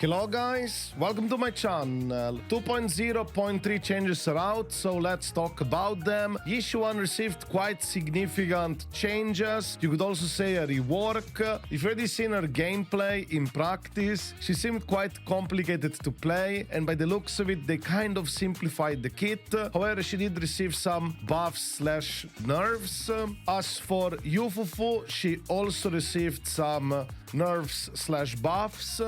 Hello guys, welcome to my channel. 2.0.3 changes are out, so let's talk about them. Yixuan received quite significant changes. You could also say a rework. You've already seen her gameplay in practice. She seemed quite complicated to play, and by the looks of it, they kind of simplified the kit. However, she did receive some buffs/nerfs. As for FUFU, she also received some nerfs/buffs.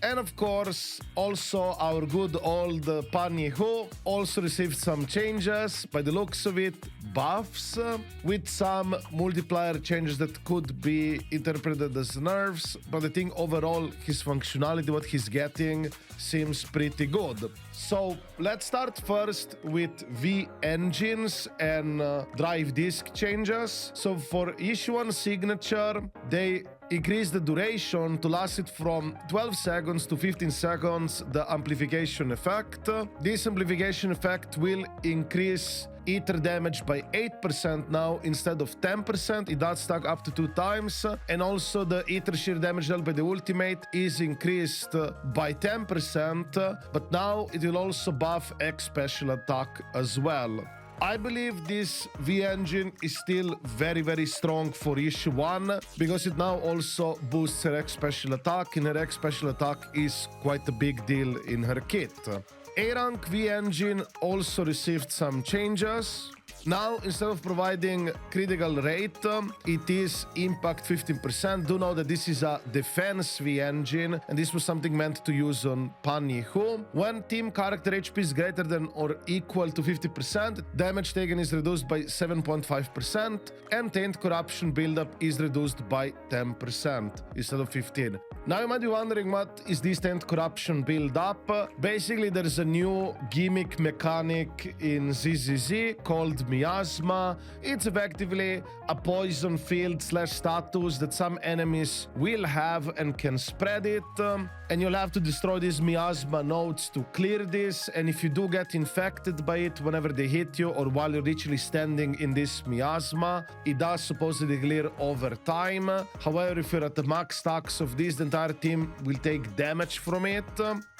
And of course, also our good old YINHU also received some changes. By the looks of it, buffs, with some multiplier changes that could be interpreted as nerfs. But I think overall, his functionality, what he's getting, seems pretty good. So let's start first with V-engines and drive disk changes. So for Yixuan signature, they increase the duration to last it from 12 seconds to 15 seconds, the amplification effect. This amplification effect will increase ether damage by 8% now instead of 10%. It does stack up to 2 times. And also the ether shear damage dealt by the ultimate is increased by 10%, but now it will also buff X special attack as well. I believe this V-engine is still very strong for Yixuan because it now also boosts her X special attack, and her X special attack is quite a big deal in her kit. A-rank V-engine also received some changes. Now, instead of providing critical rate, it is impact 15%. Do know that this is a defense V-engine, and this was something meant to use on YINHU. When team character HP is greater than or equal to 50%, damage taken is reduced by 7.5%, and taint corruption buildup is reduced by 10% instead of 15%. Now you might be wondering, what is this taint corruption build-up? Basically, there's a new gimmick mechanic in ZZZ called Miasma. It's effectively a poison field / status that some enemies will have and can spread it. And you'll have to destroy these Miasma nodes to clear this. And if you do get infected by it whenever they hit you or while you're literally standing in this Miasma, it does supposedly clear over time. However, if you're at the max stacks of this, the entire team will take damage from it.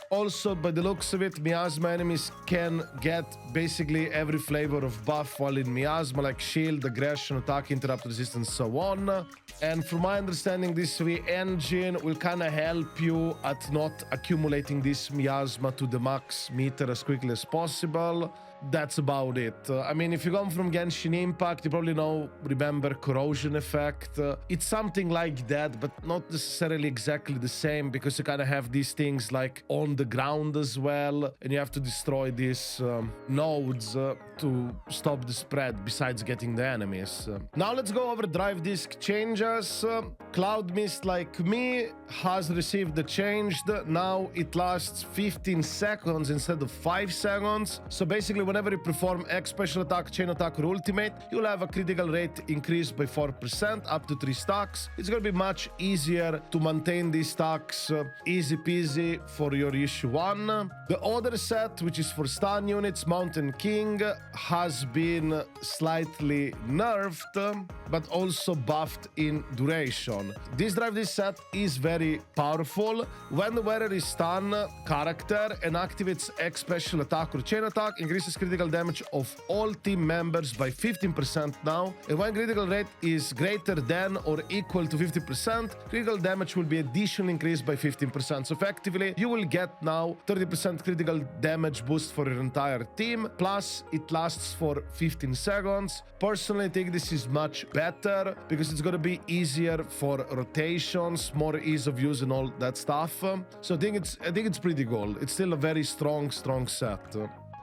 Also, by the looks of it, Miasma enemies can get basically every flavor of buff while in Miasma, like shield, aggression, attack, interrupt, resistance, so on. And from my understanding, this V-engine will kind of help you at not accumulating this Miasma to the max meter as quickly as possible. That's about it. I mean, if you come from Genshin Impact, you probably remember corrosion effect. It's something like that, but not necessarily exactly the same, because you kind of have these things like on the ground as well, and you have to destroy these nodes to stop the spread besides getting the enemies. Now let's go over drive disk changes. Cloud Mist, like me, has received the change. Now it lasts 15 seconds instead of 5 seconds. So basically, whenever you perform X special attack, chain attack, or ultimate, you'll have a critical rate increased by 4% up to 3 stacks. It's gonna be much easier to maintain these stacks, easy peasy for your Yixuan. The other set, which is for stun units, Mountain King, has been slightly nerfed, but also buffed in duration. This drive disk set is very powerful. When the wearer is stun character and activates X special attack or chain attack, increases critical damage of all team members by 15% now. And when critical rate is greater than or equal to 50%, critical damage will be additionally increased by 15%. So effectively, you will get now 30% critical damage boost for your entire team, plus it lasts for 15 seconds. Personally, I think this is much better because it's gonna be easier for rotations, more ease of use and all that stuff. So I think it's pretty cool. It's still a very strong set.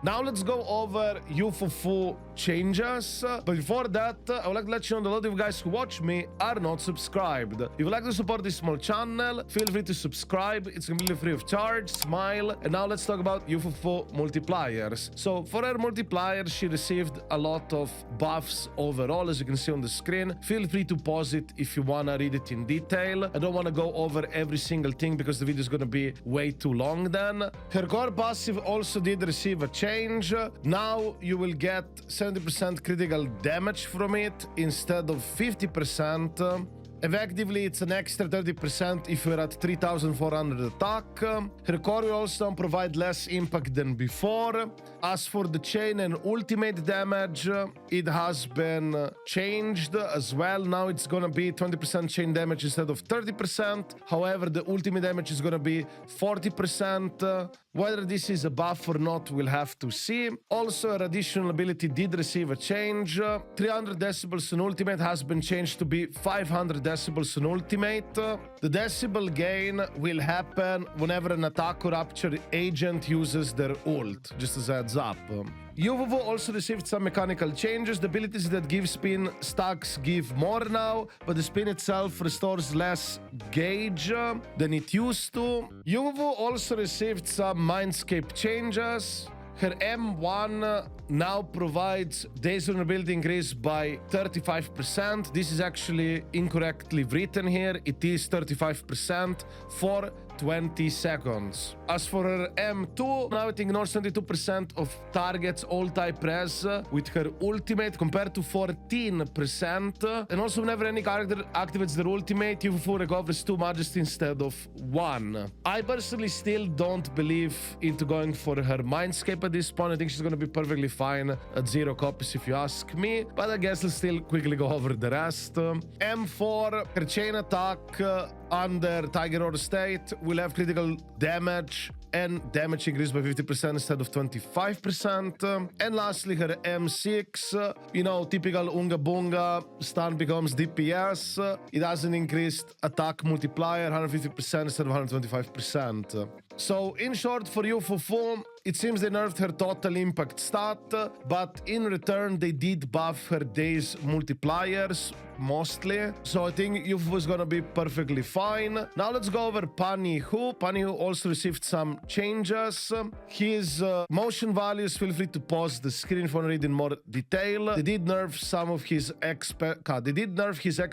Now let's go over FUFU changes. But before that, I would like to let you know that a lot of you guys who watch me are not subscribed. If you'd like to support this small channel, feel free to subscribe. It's completely free of charge. Smile. And now let's talk about FUFU multipliers. So for her multiplier, she received a lot of buffs overall, as you can see on the screen. Feel free to pause it if you want to read it in detail. I don't want to go over every single thing because the video is going to be way too long then. Her core passive also did receive a change. Now you will get 70% critical damage from it instead of 50%. Effectively, it's an extra 30% if you're at 3400 attack. Her core will also provide less impact than before. As for the chain and ultimate damage, it has been changed as well. Now it's gonna be 20% chain damage instead of 30%. However, the ultimate damage is gonna be 40%. Whether this is a buff or not, we'll have to see. Also, her additional ability did receive a change. 300 decibels on ultimate has been changed to be 500 decibels on ultimate. The decibel gain will happen whenever an attack or rapture agent uses their ult, just as a heads up. FUFU also received some mechanical changes. The abilities that give spin stacks give more now, but the spin itself restores less gauge than it used to. FUFU also received some mindscape changes. Her M1 now provides days vulnerability increase by 35%. This is actually incorrectly written here. It is 35% for 20 seconds. As for her M2, now it ignores 22% of targets all type res with her ultimate compared to 14%. And also whenever any character activates their ultimate, FUFU recovers 2 majesty instead of 1. I personally still don't believe into going for her mindscape at this point. I think she's going to be perfectly fine at 0 copies if you ask me, but I guess let's still quickly go over the rest. M4, her chain attack under Tiger Roar state will have critical damage and damage increased by 50% instead of 25%. And lastly, her M6, you know, typical Unga Bunga, stun becomes DPS. It has an increased attack multiplier, 150% instead of 125%. So, in short, for you, FUFU, it seems they nerfed her total impact stat, but in return, they did buff her days multipliers, mostly. So I think FUFU is gonna be perfectly fine. Now let's go over YINHU. YINHU also received some changes. His motion values, feel free to pause the screen if you want to read in more detail. They did nerf some of his X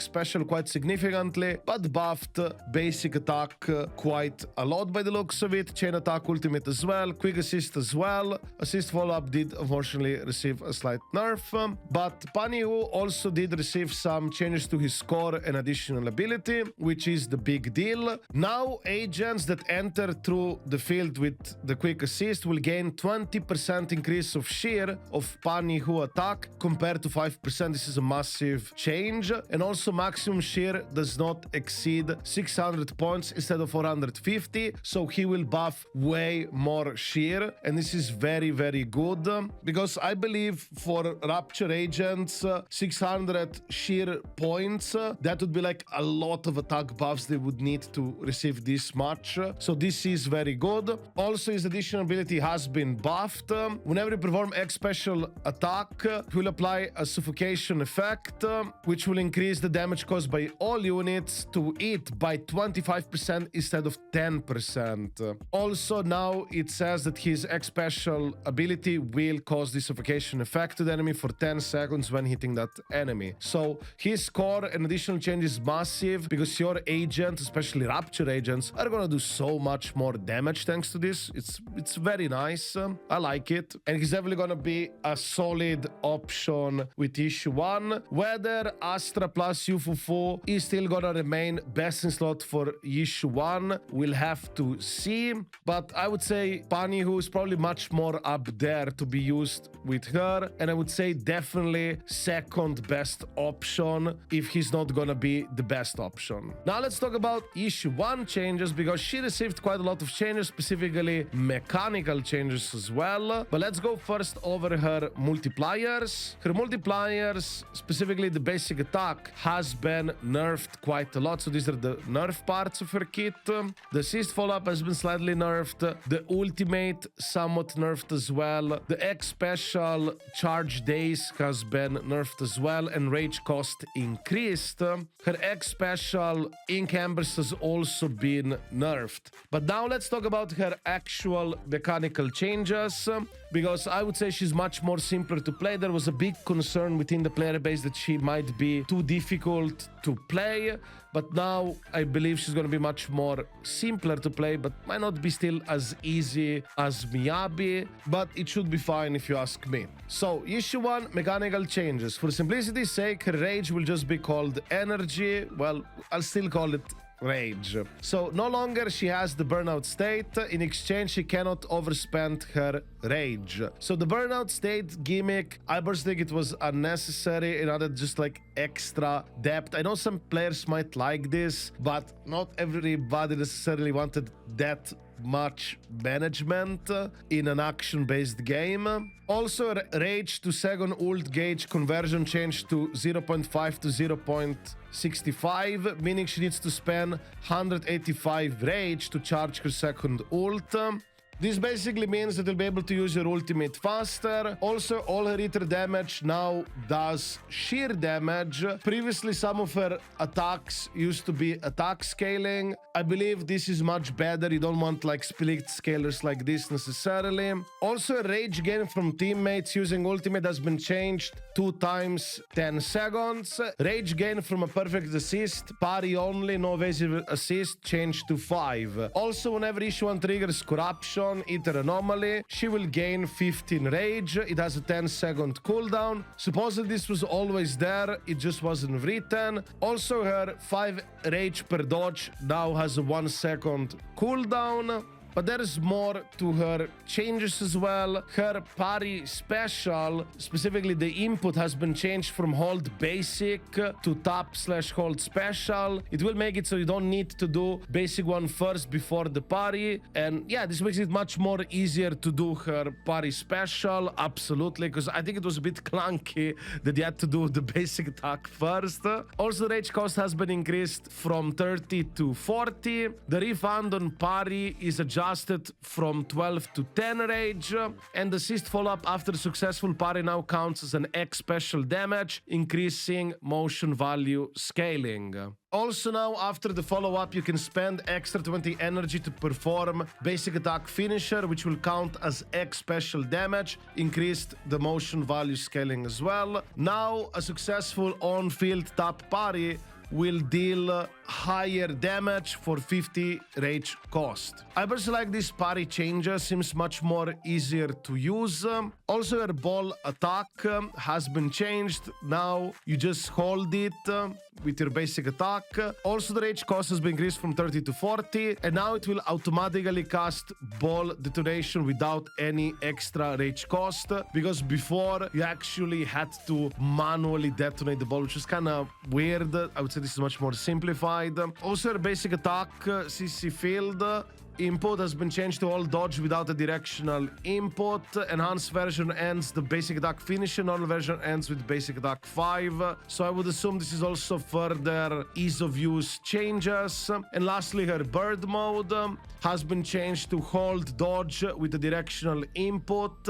special quite significantly, but buffed basic attack quite a lot by the looks of it. Chain attack ultimate as well, quick assist as well. Assist follow-up did unfortunately receive a slight nerf, but YINHU also did receive some changes to his score and additional ability, which is the big deal. Now agents that enter through the field with the quick assist will gain 20% increase of shear of YINHU attack compared to 5%. This is a massive change. And also maximum shear does not exceed 600 points instead of 450, so he will buff way more shear, and this is very, very good, because I believe for rapture agents 600 sheer points, that would be like a lot of attack buffs they would need to receive this much, so this is very good. Also, his additional ability has been buffed. Whenever you perform X special attack, he will apply a suffocation effect, which will increase the damage caused by all units to it by 25% instead of 10%. Also, now it says that his X special ability will cause the suffocation effect to the enemy for 10 seconds when hitting that enemy. So his score and additional change is massive, because your agent, especially rapture agents, are gonna do so much more damage thanks to this. It's very nice. I like it, and he's definitely gonna be a solid option with Yixuan. Whether Astra plus FUFU is still gonna remain best in slot for Yixuan, we'll have to see, but I would say YINHU is probably much more up there to be used with her, and I would say definitely second best option if he's not gonna be the best option. Now let's talk about Yixuan changes, because she received quite a lot of changes, specifically mechanical changes as well. But let's go first over her multipliers. Her multipliers, specifically the basic attack, has been nerfed quite a lot, so these are the nerf parts of her kit. The assist follow-up has been slightly nerfed, the ultimate somewhat nerfed as well, the X special charge days has been nerfed as well, and rage cost increased. Her X special ink embers has also been nerfed. But now let's talk about her actual mechanical changes. because I would say she's much more simpler to play. There was a big concern within the player base that she might be too difficult to play, but now I believe she's going to be much more simpler to play, but might not be still as easy as Miyabi, but it should be fine if you ask me. So Yixuan, mechanical changes. For simplicity's sake, her rage will just be called energy. Well, I'll still call it rage. So no longer she has the burnout state. In exchange, she cannot overspend her rage. So the burnout state gimmick, I personally think it was unnecessary and added just like extra depth. I know some players might like this, but not everybody necessarily wanted that much management in an action-based game. Also, rage to second ult gauge conversion changed to 0.5 to 0.65, meaning she needs to spend 185 rage to charge her second ult. This basically means that you'll be able to use your ultimate faster. Also, all her ether damage now does sheer damage. Previously, some of her attacks used to be attack scaling. I believe this is much better. You don't want like split scalers like this necessarily. Also, rage gain from teammates using ultimate has been changed 2 times 10 seconds. Rage gain from a perfect assist, parry only, no evasive assist, changed to 5. Also, whenever Yixuan triggers corruption, ether anomaly, she will gain 15 rage. It has a 10-second cooldown. Supposedly this was always there, it just wasn't written. Also, her 5 rage per dodge now has a 1-second cooldown. But there is more to her changes as well. Her parry special, specifically the input, has been changed from hold basic to tap/hold special. It will make it so you don't need to do basic one first before the parry. And yeah, this makes it much more easier to do her parry special, absolutely, because I think it was a bit clunky that you had to do the basic attack first. Also, the rage cost has been increased from 30 to 40. The refund on parry is adjusted from 12 to 10 rage, and assist follow-up after successful parry now counts as an X special damage, increasing motion value scaling. Also now, after the follow-up, you can spend extra 20 energy to perform basic attack finisher, which will count as X special damage, increased the motion value scaling as well. Now, a successful on-field tap parry will deal higher damage for 50 rage cost. I personally like this parry changes, seems much more easier to use. Also, her ball attack has been changed. Now you just hold it with your basic attack. Also, the rage cost has been increased from 30 to 40, and now it will automatically cast ball detonation without any extra rage cost, because before you actually had to manually detonate the ball, which is kind of weird. I would say this is much more simplified. Also, her basic attack CC field input has been changed to all dodge without a directional input. Enhanced version ends the basic attack finisher. Normal version ends with basic attack 5. So I would assume this is also further ease of use changes. And lastly, her bird mode has been changed to hold dodge with a directional input.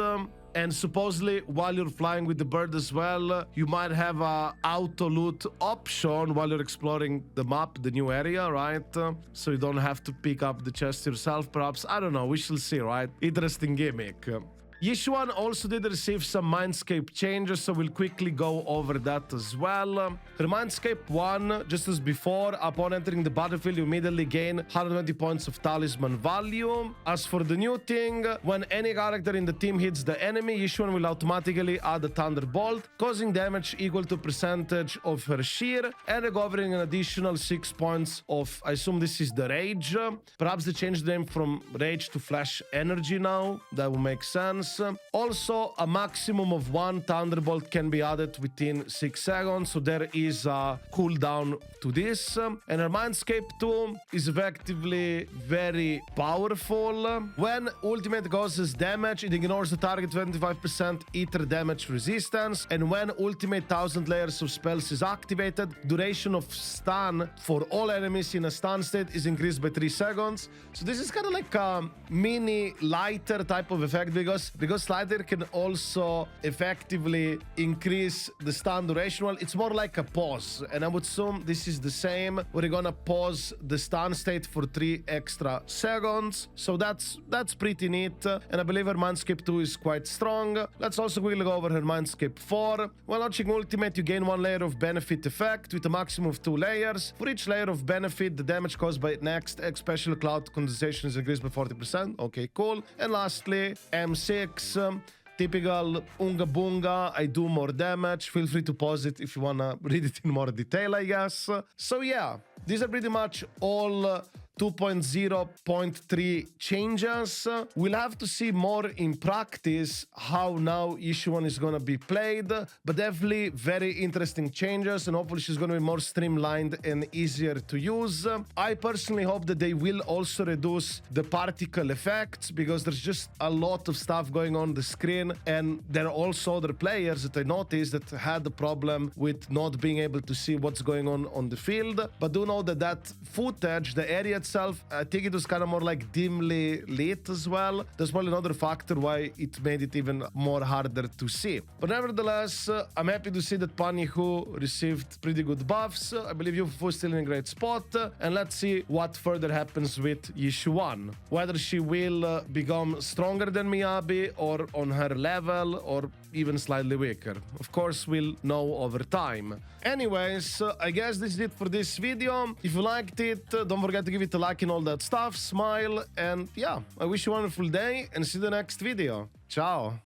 And supposedly, while you're flying with the bird as well, you might have a auto loot option while you're exploring the map, the new area, right? So you don't have to pick up the chest yourself, perhaps. I don't know. We shall see, right? Interesting gimmick. Yixuan also did receive some Mindscape changes, so we'll quickly go over that as well. Her Mindscape 1, just as before, upon entering the battlefield, you immediately gain 120 points of talisman value. As for the new thing, when any character in the team hits the enemy, Yixuan will automatically add a Thunderbolt, causing damage equal to percentage of her sheer, and recovering an additional 6 points of, I assume this is the Rage. Perhaps they changed the name from Rage to Flash Energy now. That will make sense. Also, a maximum of 1 Thunderbolt can be added within 6 seconds, so there is a cooldown to this. And her Mindscape 2 is effectively very powerful. When ultimate causes damage, it ignores the target 25% ether damage resistance, and when ultimate 1000 layers of spells is activated, duration of stun for all enemies in a stun state is increased by 3 seconds. So this is kind of like a mini lighter type of effect, because because slider can also effectively increase the stun duration. Well, it's more like a pause, and I would assume this is the same. We're gonna pause the stun state for 3 extra seconds, so that's pretty neat. And I believe her mind skip 2 is quite strong. Let's also quickly go over her mind skip 4. When launching ultimate, you gain 1 layer of benefit effect with a maximum of 2 layers. For each layer of benefit, the damage caused by next X special cloud condensation is increased by 40%. Okay, cool. And lastly, M6. Typical Unga Bunga, I do more damage. Feel free to pause it if you wanna read it in more detail, I guess. So yeah, these are pretty much all 2.0.3 changes. We'll have to see more in practice how now Yixuan is gonna be played, but definitely very interesting changes, and hopefully she's gonna be more streamlined and easier to use. I personally hope that they will also reduce the particle effects, because there's just a lot of stuff going on the screen, and there are also other players that I noticed that had the problem with not being able to see what's going on the field. But do know that footage, the area itself, I think it was kind of more like dimly lit as well. That's probably another factor why it made it even more harder to see. But nevertheless, I'm happy to see that YINHU received pretty good buffs. I believe FUFU is still in a great spot, and let's see what further happens with Yixuan. Whether she will become stronger than Miyabi, or on her level, or even slightly weaker. Of course, we'll know over time. Anyways, I guess this is it for this video. If you liked it, don't forget to give it a like and all that stuff. Smile, and yeah, I wish you a wonderful day, and see you in the next video. Ciao.